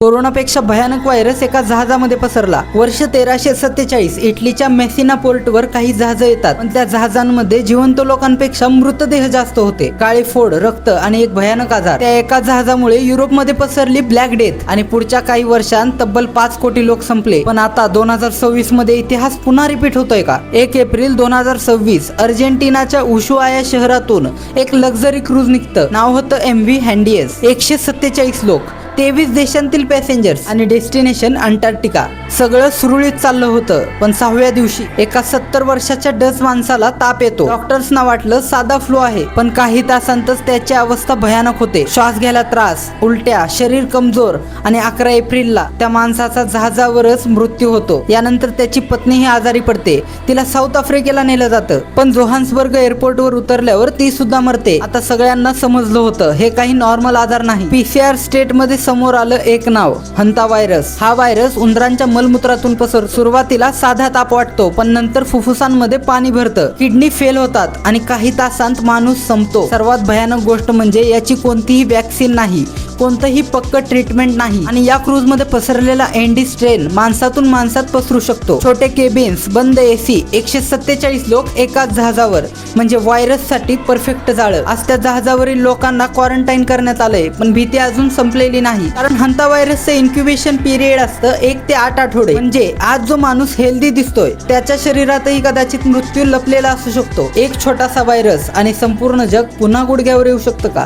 कोरोनापेक्षा भयानक व्हायरस एका जहाजामध्ये पसरला। वर्ष 1347 इटलीच्या मेसिना पोर्टवर काही जहाज येतात, पण त्या जहाजांमध्ये जिवंत लोकांपेक्षा मृतदेह जास्त होते। काळे फोड, रक्त आणि एक भयानक आजार। त्या एका जहाजामुळे युरोपमध्ये पसरली ब्लॅक डेथ आणि पुढच्या काही वर्षांत तब्बल 5 कोटी लोक संपले। पण आता 2026 मध्ये इतिहास पुन्हा रिपीट होतोय का? 1 एप्रिल 2026 अर्जेंटिनाच्या उशुआया शहरातून एक लक्झरी क्रूज निघतं। नाव होतं MV हँडियस। 147 लोक, 23 देशांतील पॅसेंजर्स आणि डेस्टिनेशन अंटार्क्टिका। सगळं सुरळीत चाललं होतं, पण 6व्या दिवशी एका 70 वर्षाच्या डच माणसाला ताप येतो। डॉक्टर्सना वाटलं साधा फ्लू आहे, पण काही तासांतच त्याची अवस्था भयानक होते। श्वास घ्यायला त्रास, उलट्या, शरीर कमजोर आणि 11 एप्रिलला त्या माणसाचा जहाजावरच मृत्यू होतो। यानंतर त्याची पत्नीही आजारी पडते, तिला साऊथ आफ्रिकेला नेलं जातं, पण जोहान्सबर्ग एअरपोर्टवर उतरल्यावर ती सुद्धा मरते। आता सगळ्यांना समजलं होतं हे काही नॉर्मल आजार नाही। PCR स्टेटमध्ये समोर आलं एक नाव, हंता व्हायरस। हा व्हायरस उंदरांच्या मलमूत्रातून पसरतो। सुरुवातीला साधा ताप वाटतो, पण नंतर फुफ्फुसांमध्ये पाणी भरतं, किडनी फेल होतात आणि काही तासांत माणूस संपतो। सर्वात भयानक गोष्ट म्हणजे याची कोणतीही वॅक्सिन नाही, कोणतंही पक्क ट्रीटमेंट नाही आणि या क्रूज मध्ये पसरलेला एंडी स्ट्रेन माणसातून माणसात पसरू शकतो। छोटे केबिन्स, बंद AC, 147 लोक एकाच जहाजावर, म्हणजे व्हायरस साठी परफेक्ट जाळं। आज त्या जहाजावरील लोकांना क्वारंटाईन करण्यात आलंय, पण भीती अजून संपलेली नाही, कारण हंता व्हायरसचं इन्क्युबेशन पिरियड असतं 1 ते 8 आठवडे। म्हणजे आज जो माणूस हेल्दी दिसतोय त्याच्या शरीरातही कदाचित मृत्यू लपलेला असू शकतो। एक छोटासा व्हायरस आणि संपूर्ण जग पुन्हा गुडघ्यावर येऊ शकतं का?